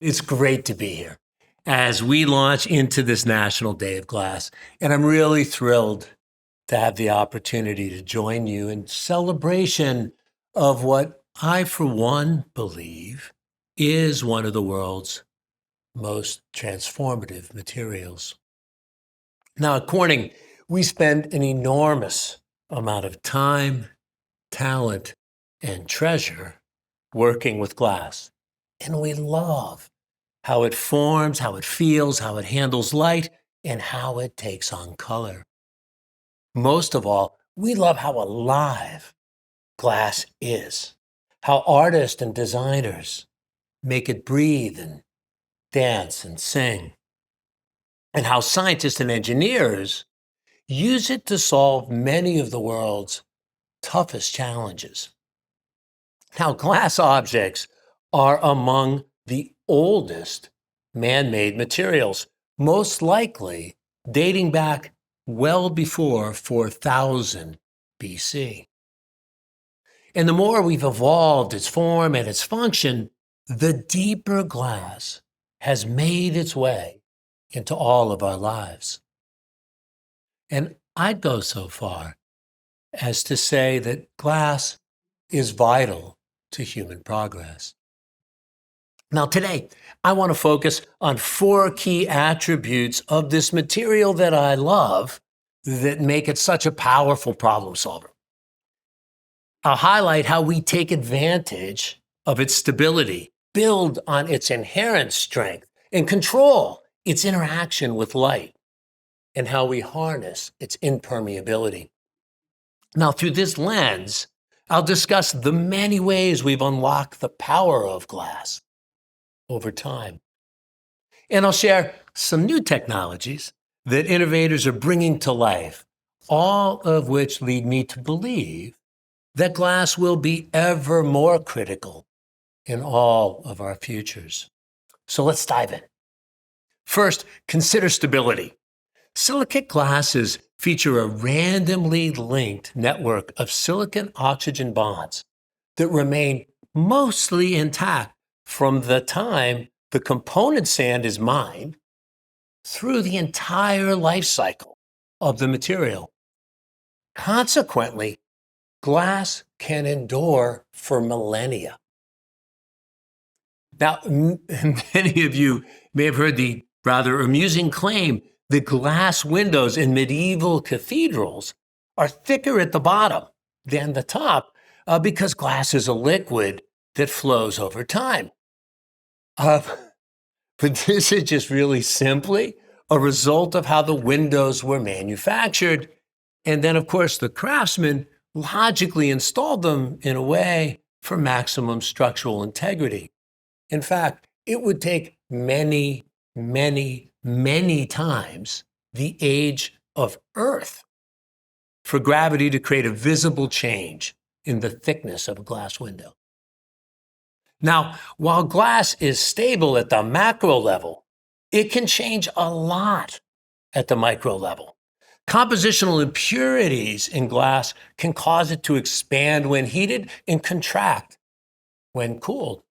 It's great to be here as we launch into this National Day of Glass. And I'm really thrilled to have the opportunity to join you in celebration of what I, for one, believe is one of the world's most transformative materials. Now, at Corning, we spend an enormous amount of time, talent, and treasure working with glass. And we love how it forms, how it feels, how it handles light, and how it takes on color. Most of all, we love how alive glass is, how artists and designers make it breathe and dance and sing, and how scientists and engineers use it to solve many of the world's toughest challenges. Now, glass objects are among the oldest man-made materials, most likely dating back well before 4000 BC. And the more we've evolved its form and its function, the deeper glass has made its way into all of our lives. And I'd go so far as to say that glass is vital to human progress. Now, today, I want to focus on 4 key attributes of this material that I love that make it such a powerful problem solver. I'll highlight how we take advantage of its stability, build on its inherent strength, and control its interaction with light, and how we harness its impermeability. Now, through this lens, I'll discuss the many ways we've unlocked the power of glass over time. And I'll share some new technologies that innovators are bringing to life, all of which lead me to believe that glass will be ever more critical in all of our futures. So let's dive in. First, consider stability. Silicate glasses feature a randomly linked network of silicon-oxygen bonds that remain mostly intact from the time the component sand is mined through the entire life cycle of the material. Consequently, glass can endure for millennia. Now, many of you may have heard the rather amusing claim that glass windows in medieval cathedrals are thicker at the bottom than the top because glass is a liquid that flows over time. But this is just really simply a result of how the windows were manufactured. And then, of course, the craftsmen logically installed them in a way for maximum structural integrity. In fact, it would take many, many, many times the age of Earth for gravity to create a visible change in the thickness of a glass window. Now, while glass is stable at the macro level, it can change a lot at the micro level. Compositional impurities in glass can cause it to expand when heated and contract when cooled.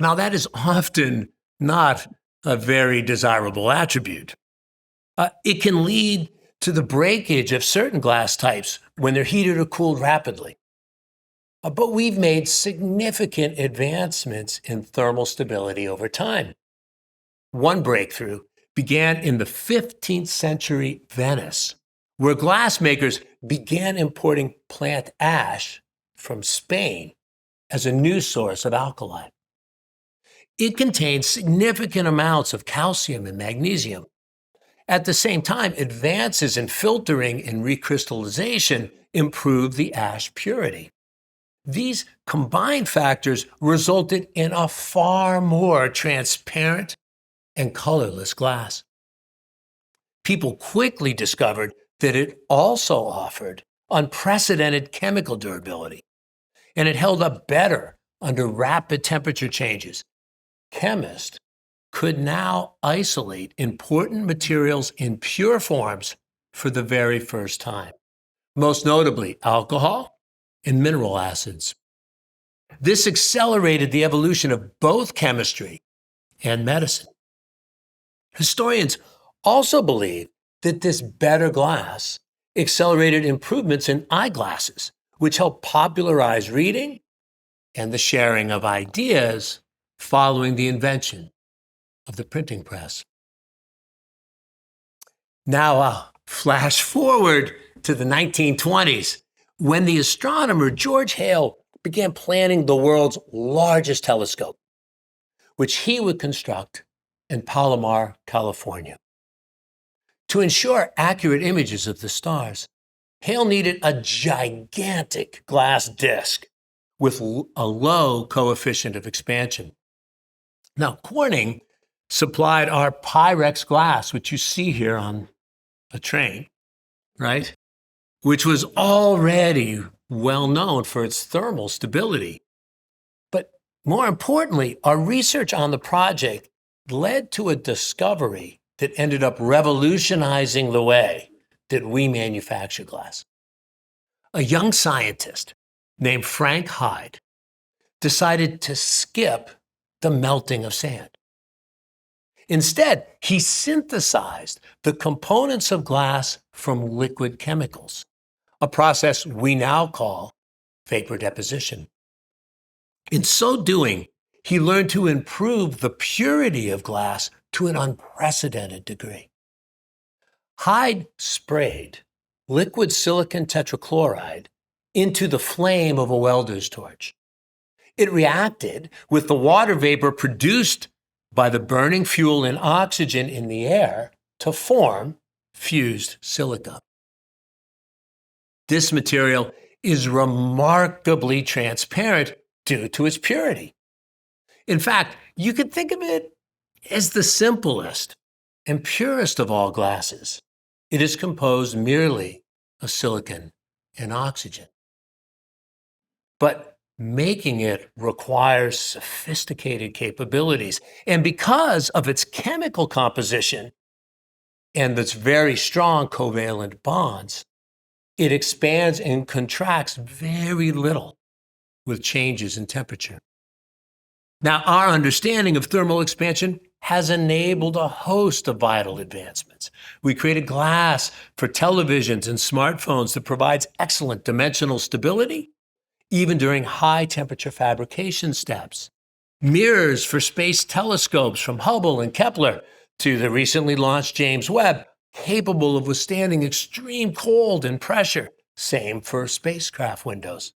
Now, that is often not a very desirable attribute. It can lead to the breakage of certain glass types when they're heated or cooled rapidly. But we've made significant advancements in thermal stability over time. One breakthrough began in the 15th century Venice, where glass makers began importing plant ash from Spain as a new source of alkali. It contains significant amounts of calcium and magnesium. At the same time, advances in filtering and recrystallization improve the ash purity. These combined factors resulted in a far more transparent and colorless glass. People quickly discovered that it also offered unprecedented chemical durability, and it held up better under rapid temperature changes. Chemists could now isolate important materials in pure forms for the very first time, most notably alcohol and mineral acids. This accelerated the evolution of both chemistry and medicine. Historians also believe that this better glass accelerated improvements in eyeglasses, which helped popularize reading and the sharing of ideas following the invention of the printing press. Now, flash forward to the 1920s, when the astronomer George Hale began planning the world's largest telescope, which he would construct in Palomar, California. To ensure accurate images of the stars, Hale needed a gigantic glass disk with a low coefficient of expansion. Now, Corning supplied our Pyrex glass, which you see here on a train, right? Which was already well known for its thermal stability. But more importantly, our research on the project led to a discovery that ended up revolutionizing the way that we manufacture glass. A young scientist named Frank Hyde decided to skip the melting of sand. Instead, he synthesized the components of glass from liquid chemicals, a process we now call vapor deposition. In so doing, he learned to improve the purity of glass to an unprecedented degree. Hyde sprayed liquid silicon tetrachloride into the flame of a welder's torch. It reacted with the water vapor produced by the burning fuel and oxygen in the air to form fused silica. This material is remarkably transparent due to its purity. In fact, you could think of it as the simplest and purest of all glasses. It is composed merely of silicon and oxygen. But making it requires sophisticated capabilities. And because of its chemical composition and its very strong covalent bonds, it expands and contracts very little with changes in temperature. Now, our understanding of thermal expansion has enabled a host of vital advancements. We created glass for televisions and smartphones that provides excellent dimensional stability, even during high temperature fabrication steps. Mirrors for space telescopes from Hubble and Kepler to the recently launched James Webb, capable of withstanding extreme cold and pressure. Same for spacecraft windows.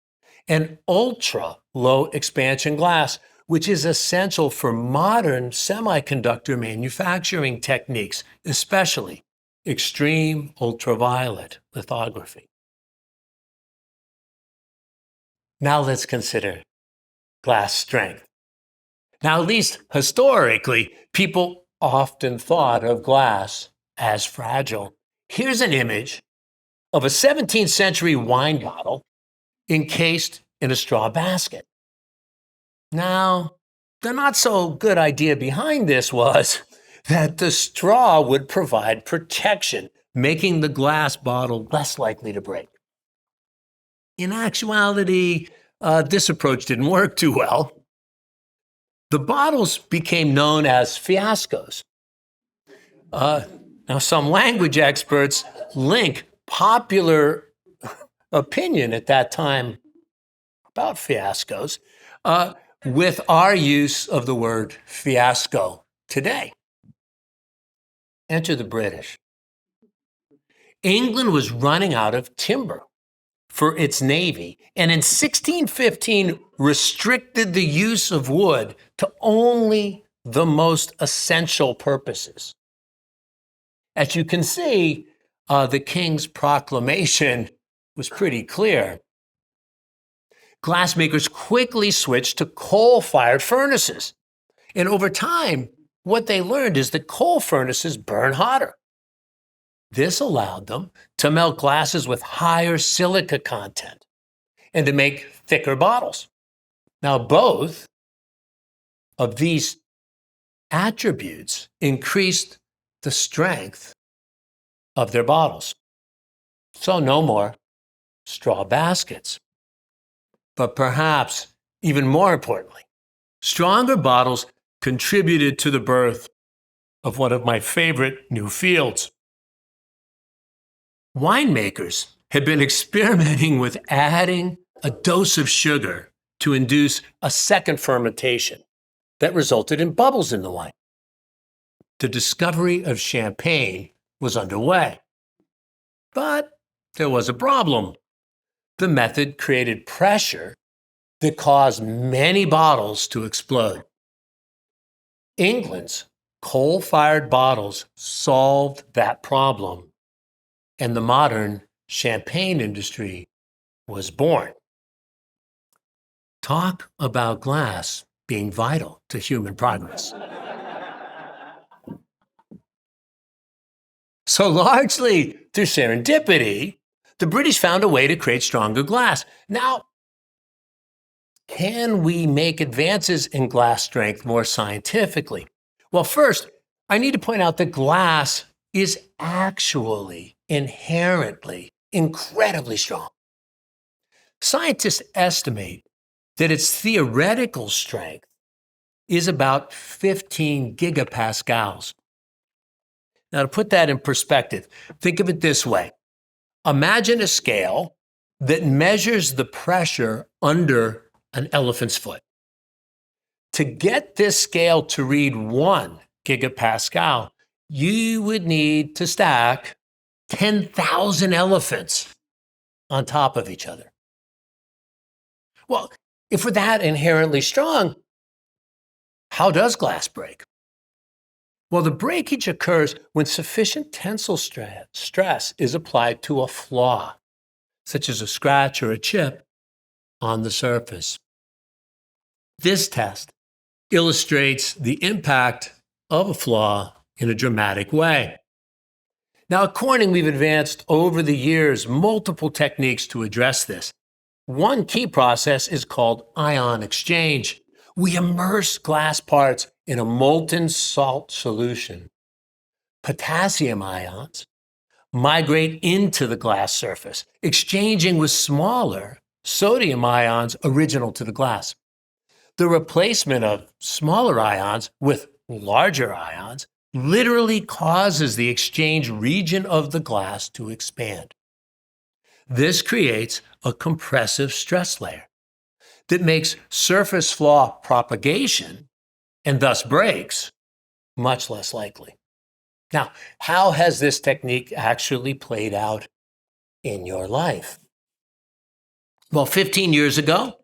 And ultra low expansion glass, which is essential for modern semiconductor manufacturing techniques, especially extreme ultraviolet lithography. Now let's consider glass strength. Now, at least historically, people often thought of glass as fragile. Here's an image of a 17th century wine bottle encased in a straw basket. Now, the not so good idea behind this was that the straw would provide protection, making the glass bottle less likely to break. In actuality, this approach didn't work too well. The bottles became known as fiascos. Now, some language experts link popular opinion at that time about fiascos with our use of the word fiasco today. Enter the British. England was running out of timber for its navy, and in 1615 restricted the use of wood to only the most essential purposes. As you can see, the king's proclamation was pretty clear. Glassmakers quickly switched to coal-fired furnaces. And over time, what they learned is that coal furnaces burn hotter. This allowed them to melt glasses with higher silica content and to make thicker bottles. Now, both of these attributes increased the strength of their bottles. So no more straw baskets. But perhaps even more importantly, stronger bottles contributed to the birth of one of my favorite new fields. Winemakers had been experimenting with adding a dose of sugar to induce a second fermentation that resulted in bubbles in the wine. The discovery of champagne was underway. But there was a problem. The method created pressure that caused many bottles to explode. England's coal-fired bottles solved that problem, and the modern champagne industry was born. Talk about glass being vital to human progress. So largely through serendipity, the British found a way to create stronger glass. Now, can we make advances in glass strength more scientifically? Well, first, I need to point out that glass is actually inherently incredibly strong. Scientists estimate that its theoretical strength is about 15 gigapascals. Now, to put that in perspective, think of it this way. Imagine a scale that measures the pressure under an elephant's foot. To get this scale to read 1 gigapascal, you would need to stack 10,000 elephants on top of each other. Well, if we're that inherently strong, how does glass break? Well, the breakage occurs when sufficient tensile stress is applied to a flaw, such as a scratch or a chip, on the surface. This test illustrates the impact of a flaw in a dramatic way. Now, at Corning, we've advanced over the years multiple techniques to address this. One key process is called ion exchange. We immerse glass parts in a molten salt solution. Potassium ions migrate into the glass surface, exchanging with smaller sodium ions original to the glass. The replacement of smaller ions with larger ions literally causes the exchange region of the glass to expand. This creates a compressive stress layer that makes surface flaw propagation, and thus breaks, much less likely. Now, how has this technique actually played out in your life? Well, 15 years ago,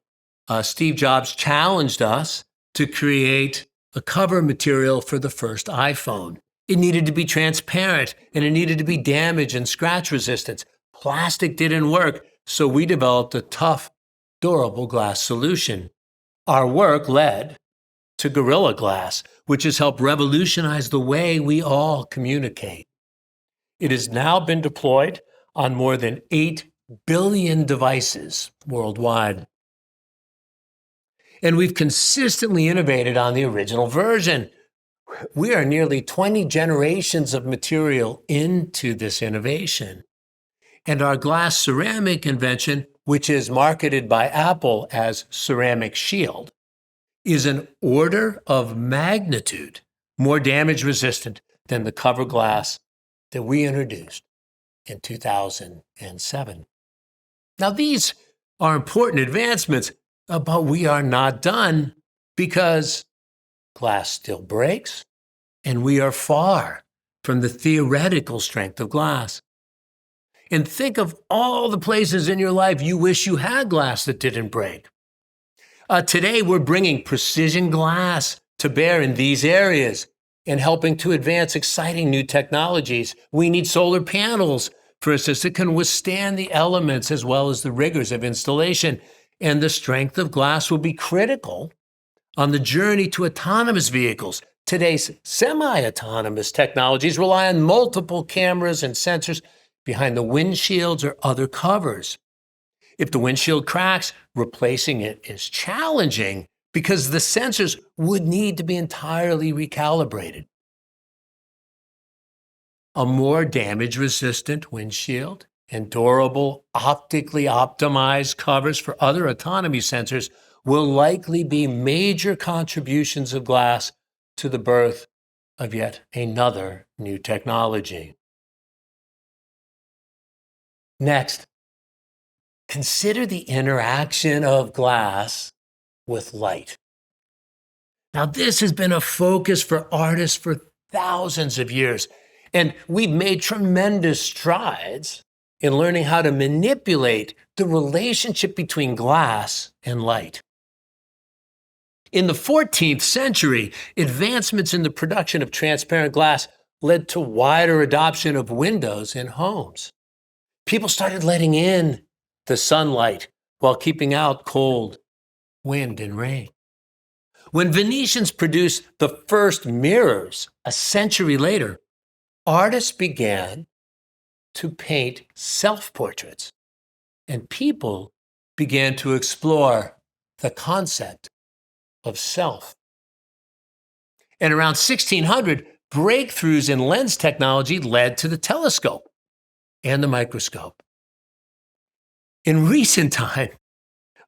Steve Jobs challenged us to create a cover material for the first iPhone. It needed to be transparent, and it needed to be damage and scratch resistant. Plastic didn't work, so we developed a tough, durable glass solution. Our work led to Gorilla Glass, which has helped revolutionize the way we all communicate. It has now been deployed on more than 8 billion devices worldwide. And we've consistently innovated on the original version. We are nearly 20 generations of material into this innovation. And our glass ceramic invention, which is marketed by Apple as Ceramic Shield, is an order of magnitude more damage resistant than the cover glass that we introduced in 2007. Now, these are important advancements, but we are not done because glass still breaks, and we are far from the theoretical strength of glass. And think of all the places in your life you wish you had glass that didn't break. Today, we're bringing precision glass to bear in these areas and helping to advance exciting new technologies. We need solar panels, for instance, that can withstand the elements as well as the rigors of installation. And the strength of glass will be critical on the journey to autonomous vehicles. Today's semi-autonomous technologies rely on multiple cameras and sensors behind the windshields or other covers. If the windshield cracks, replacing it is challenging because the sensors would need to be entirely recalibrated. A more damage-resistant windshield and durable, optically optimized covers for other autonomy sensors will likely be major contributions of glass to the birth of yet another new technology. Next, consider the interaction of glass with light. Now, this has been a focus for artists for thousands of years, and we've made tremendous strides in learning how to manipulate the relationship between glass and light. In the 14th century, advancements in the production of transparent glass led to wider adoption of windows in homes. People started letting in the sunlight while keeping out cold wind and rain. When Venetians produced the first mirrors a century later, artists began to paint self-portraits, and people began to explore the concept of self. And around 1600, breakthroughs in lens technology led to the telescope and the microscope. In recent time,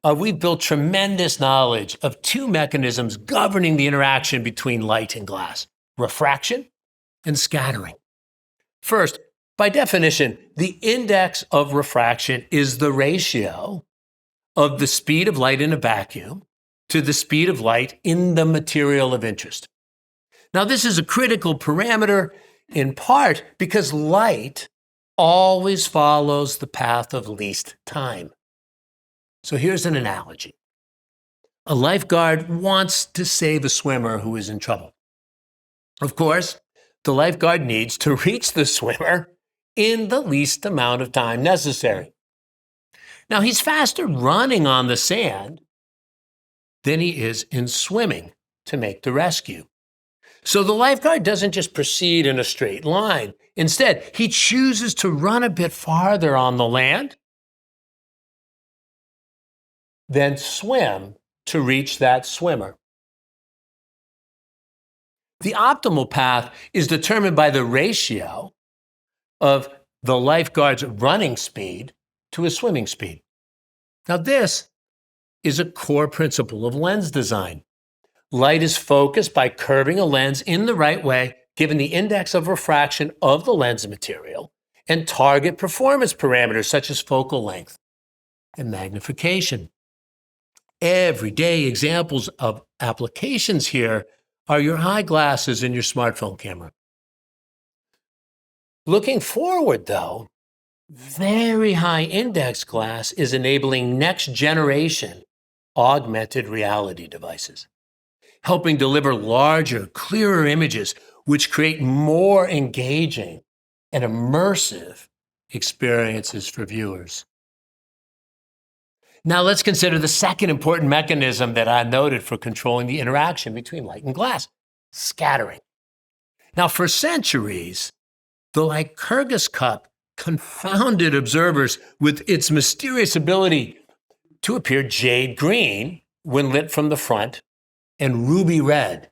we've built tremendous knowledge of two mechanisms governing the interaction between light and glass: refraction and scattering. First, by definition, the index of refraction is the ratio of the speed of light in a vacuum to the speed of light in the material of interest. Now, this is a critical parameter in part because light always follows the path of least time. So here's an analogy. A lifeguard wants to save a swimmer who is in trouble. Of course, the lifeguard needs to reach the swimmer in the least amount of time necessary. Now, he's faster running on the sand than he is in swimming to make the rescue. So the lifeguard doesn't just proceed in a straight line. Instead, he chooses to run a bit farther on the land, then swim to reach that swimmer. The optimal path is determined by the ratio of the lifeguard's running speed to his swimming speed. Now, this is a core principle of lens design. Light is focused by curving a lens in the right way, given the index of refraction of the lens material and target performance parameters such as focal length and magnification. Everyday examples of applications here are your eyeglasses and your smartphone camera. Looking forward, though, very high index glass is enabling next generation augmented reality devices, helping deliver larger, clearer images, which create more engaging and immersive experiences for viewers. Now let's consider the second important mechanism that I noted for controlling the interaction between light and glass: scattering. Now, for centuries, the Lycurgus cup confounded observers with its mysterious ability to appear jade green when lit from the front and ruby red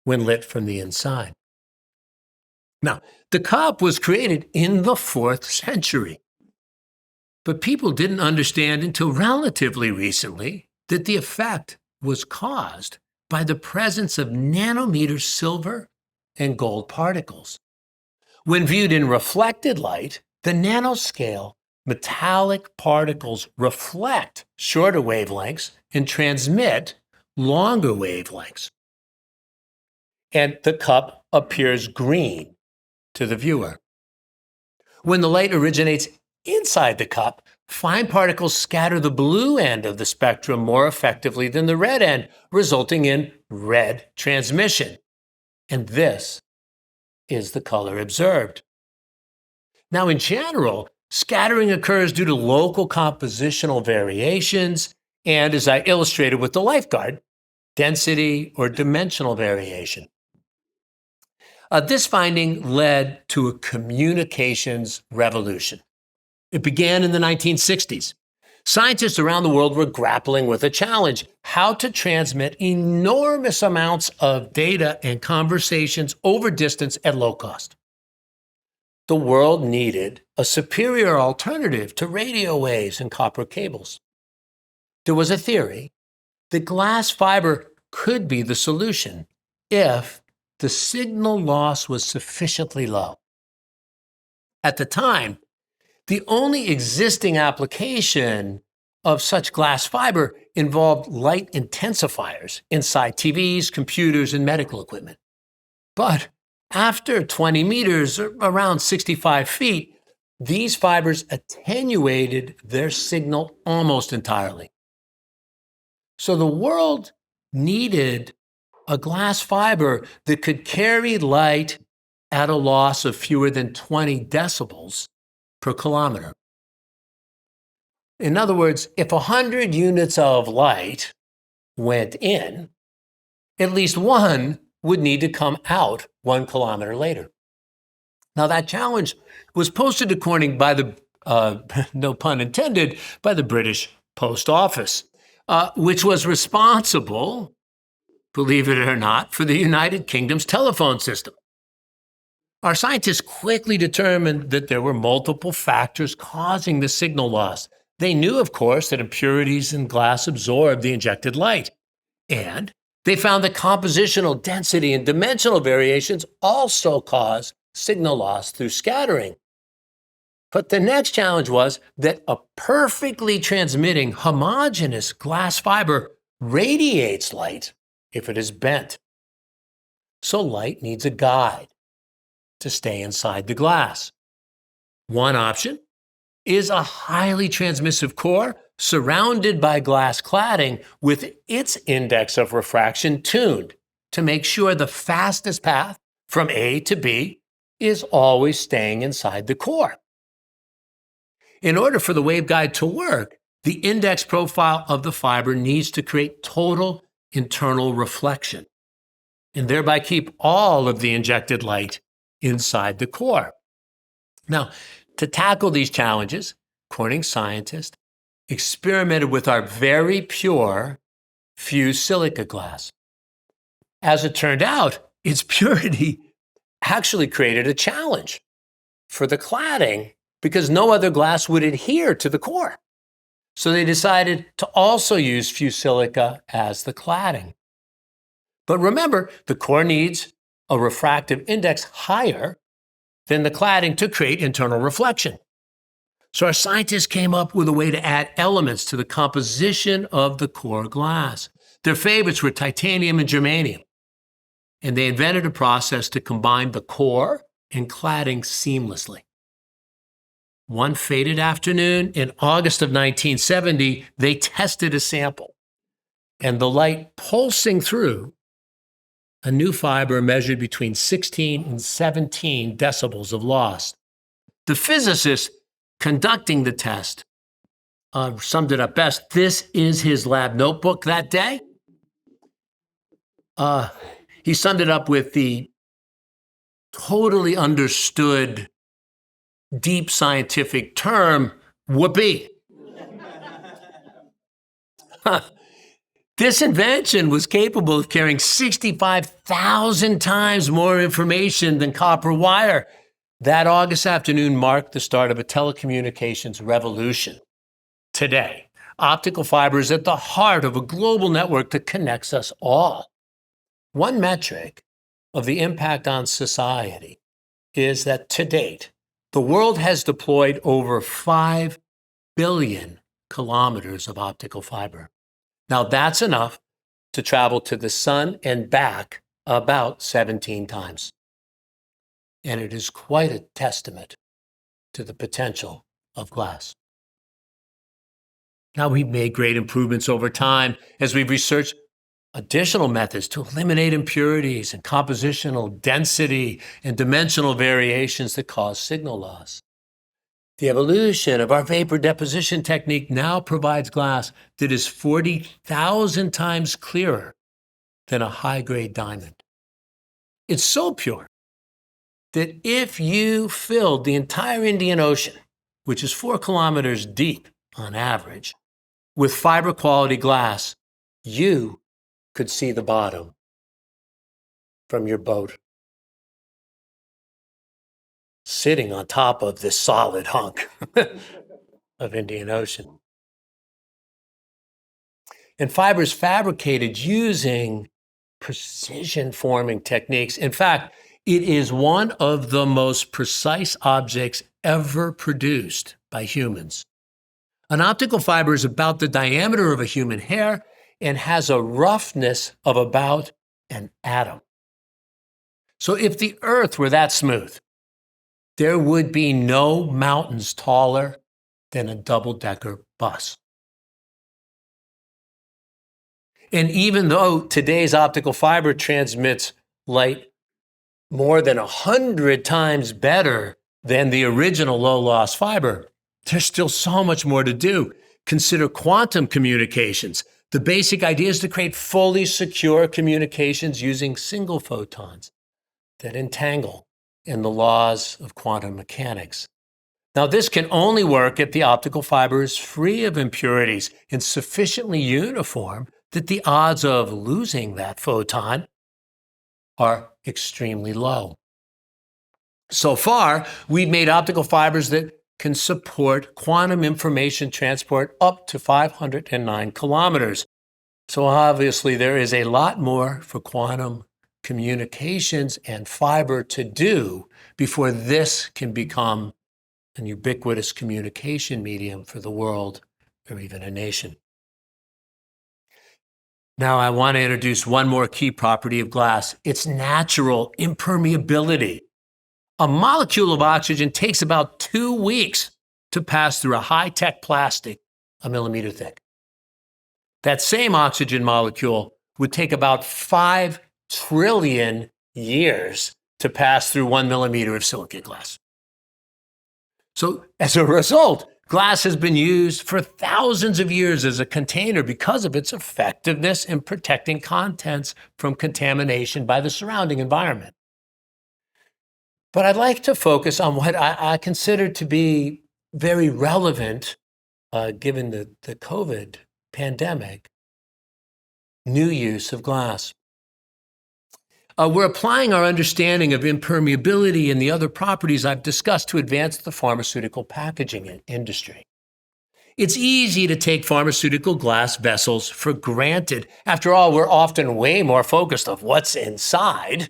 when lit from the inside. Now, the cup was created in the 4th century, but people didn't understand until relatively recently that the effect was caused by the presence of nanometer silver and gold particles. When viewed in reflected light, the nanoscale metallic particles reflect shorter wavelengths and transmit longer wavelengths. And the cup appears green to the viewer. When the light originates inside the cup, fine particles scatter the blue end of the spectrum more effectively than the red end, resulting in red transmission. And this is the color observed. Now, in general, scattering occurs due to local compositional variations and, as I illustrated with the lifeguard, density or dimensional variation. This finding led to a communications revolution. It began in the 1960s. Scientists around the world were grappling with a challenge: how to transmit enormous amounts of data and conversations over distance at low cost. The world needed a superior alternative to radio waves and copper cables. There was a theory that glass fiber could be the solution, if the signal loss was sufficiently low. At the time, the only existing application of such glass fiber involved light intensifiers inside TVs, computers, and medical equipment. But after 20 meters, or around 65 feet, these fibers attenuated their signal almost entirely. So the world needed a glass fiber that could carry light at a loss of fewer than 20 decibels per kilometer. In other words, if 100 units of light went in, at least one would need to come out 1 kilometer later. Now, that challenge was posted to Corning by the, no pun intended, by the British Post Office, which was responsible, believe it or not, for the United Kingdom's telephone system. Our scientists quickly determined that there were multiple factors causing the signal loss. They knew, of course, that impurities in glass absorb the injected light. And they found that compositional density and dimensional variations also cause signal loss through scattering. But the next challenge was that a perfectly transmitting homogeneous glass fiber radiates light if it is bent. So light needs a guide to stay inside the glass. One option is a highly transmissive core surrounded by glass cladding with its index of refraction tuned to make sure the fastest path from A to B is always staying inside the core. In order for the waveguide to work, the index profile of the fiber needs to create total internal reflection and thereby keep all of the injected light inside the core. Now, to tackle these challenges, Corning scientists experimented with our very pure fused silica glass. As it turned out, its purity actually created a challenge for the cladding because no other glass would adhere to the core. So they decided to also use fused silica as the cladding. But remember, the core needs a refractive index higher than the cladding to create internal reflection. So our scientists came up with a way to add elements to the composition of the core glass. Their favorites were titanium and germanium. And they invented a process to combine the core and cladding seamlessly. One fated afternoon in August of 1970, they tested a sample. And the light pulsing through a new fiber measured between 16 and 17 decibels of loss. The physicist conducting the test summed it up best. This is his lab notebook that day. He summed it up with the totally understood, deep scientific term, whoopee. This invention was capable of carrying 65,000 times more information than copper wire. That August afternoon marked the start of a telecommunications revolution. Today, optical fiber is at the heart of a global network that connects us all. One metric of the impact on society is that to date, the world has deployed over 5 billion kilometers of optical fiber. Now that's enough to travel to the sun and back about 17 times. And it is quite a testament to the potential of glass. Now, we've made great improvements over time as we've researched additional methods to eliminate impurities and compositional density and dimensional variations that cause signal loss. The evolution of our vapor deposition technique now provides glass that is 40,000 times clearer than a high-grade diamond. It's so pure that if you filled the entire Indian Ocean, which is 4 kilometers deep on average, with fiber quality glass, you could see the bottom from your boat, sitting on top of this solid hunk of Indian Ocean. And fibers fabricated using precision forming techniques. In fact, it is one of the most precise objects ever produced by humans. An optical fiber is about the diameter of a human hair and has a roughness of about an atom. So if the earth were that smooth, there would be no mountains taller than a double-decker bus. And even though today's optical fiber transmits light more than 100 times better than the original low-loss fiber, there's still so much more to do. Consider quantum communications. The basic idea is to create fully secure communications using single photons that entangle in the laws of quantum mechanics. Now, this can only work if the optical fiber is free of impurities and sufficiently uniform that the odds of losing that photon are extremely low. So far, we've made optical fibers that can support quantum information transport up to 509 kilometers. So obviously, there is a lot more for quantum communications and fiber to do before this can become an ubiquitous communication medium for the world or even a nation. Now, I want to introduce one more key property of glass, its natural impermeability. A molecule of oxygen takes about 2 weeks to pass through a high-tech plastic a millimeter thick. That same oxygen molecule would take about 5 trillion years to pass through 1 millimeter of silicate glass. So as a result, glass has been used for thousands of years as a container because of its effectiveness in protecting contents from contamination by the surrounding environment. But I'd like to focus on what I consider to be very relevant, given the COVID pandemic, new use of glass. We're applying our understanding of impermeability and the other properties I've discussed to advance the pharmaceutical packaging industry. It's easy to take pharmaceutical glass vessels for granted. After all, we're often way more focused on what's inside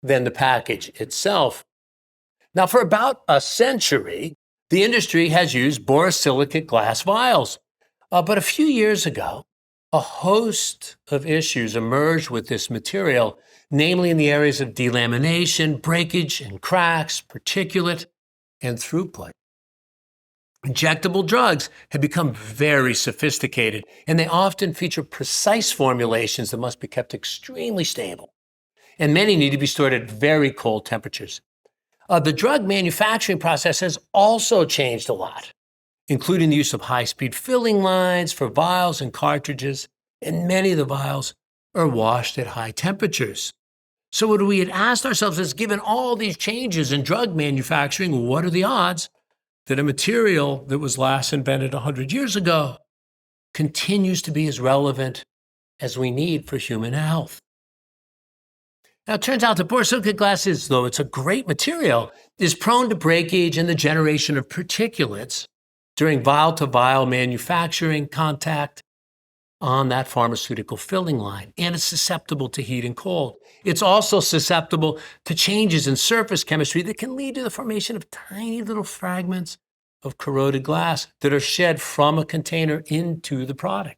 than the package itself. Now, for about a century, the industry has used borosilicate glass vials. But a few years ago, a host of issues emerged with this material, namely in the areas of delamination, breakage and cracks, particulate, and throughput. Injectable drugs have become very sophisticated, and they often feature precise formulations that must be kept extremely stable. And many need to be stored at very cold temperatures. The drug manufacturing process has also changed a lot, including the use of high-speed filling lines for vials and cartridges, and many of the vials are washed at high temperatures. So what we had asked ourselves is, given all these changes in drug manufacturing, what are the odds that a material that was last invented 100 years ago continues to be as relevant as we need for human health? Now, it turns out that borosilicate glass is, though it's a great material, is prone to breakage and the generation of particulates during vial-to-vial manufacturing contact on that pharmaceutical filling line, and it's susceptible to heat and cold. It's also susceptible to changes in surface chemistry that can lead to the formation of tiny little fragments of corroded glass that are shed from a container into the product.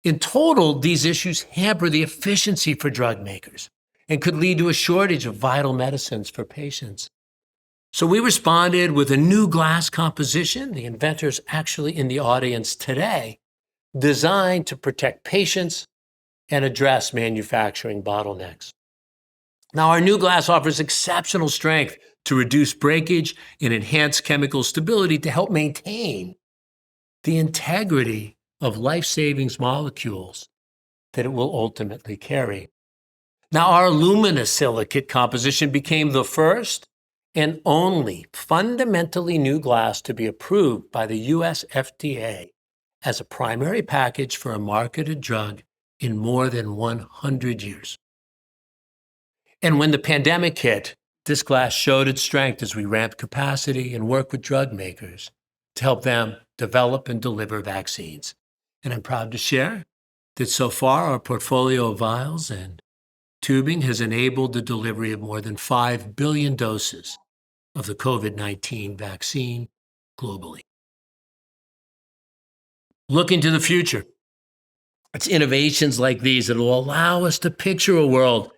In total, these issues hamper the efficiency for drug makers and could lead to a shortage of vital medicines for patients. So we responded with a new glass composition, the inventor's actually in the audience today, designed to protect patients and address manufacturing bottlenecks. Now, our new glass offers exceptional strength to reduce breakage and enhance chemical stability to help maintain the integrity of life-saving molecules that it will ultimately carry. Now, our aluminosilicate composition became the first and only fundamentally new glass to be approved by the US FDA as a primary package for a marketed drug in more than 100 years. And when the pandemic hit, this glass showed its strength as we ramped capacity and worked with drug makers to help them develop and deliver vaccines. And I'm proud to share that so far our portfolio of vials and tubing has enabled the delivery of more than 5 billion doses of the COVID-19 vaccine globally. Looking to the future, it's innovations like these that will allow us to picture a world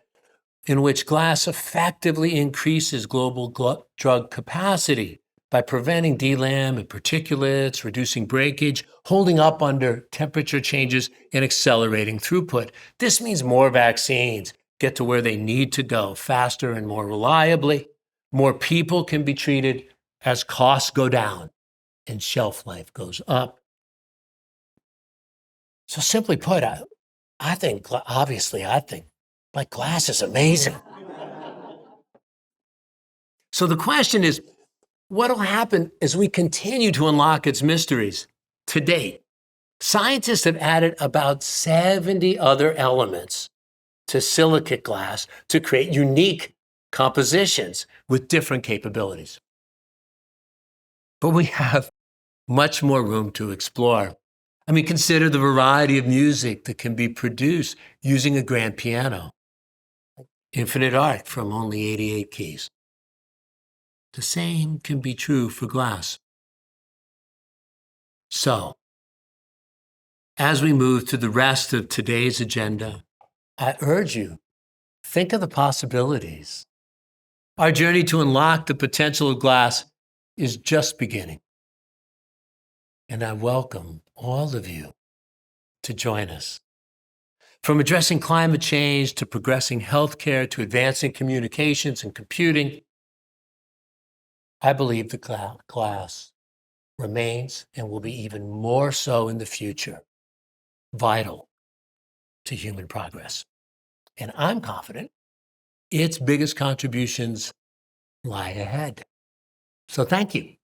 in which glass effectively increases global drug capacity by preventing DLAM and particulates, reducing breakage, holding up under temperature changes, and accelerating throughput. This means more vaccines get to where they need to go faster and more reliably. More people can be treated as costs go down and shelf life goes up. So simply put, I think like glass is amazing. So the question is, what will happen as we continue to unlock its mysteries? To date, scientists have added about 70 other elements to silicate glass to create unique compositions with different capabilities. But we have much more room to explore. I mean, consider the variety of music that can be produced using a grand piano. Infinite art from only 88 keys. The same can be true for glass. So, as we move to the rest of today's agenda, I urge you, think of the possibilities. Our journey to unlock the potential of glass is just beginning. And I welcome all of you to join us. From addressing climate change to progressing healthcare to advancing communications and computing, I believe the glass remains and will be even more so in the future, vital to human progress. And I'm confident its biggest contributions lie ahead. So thank you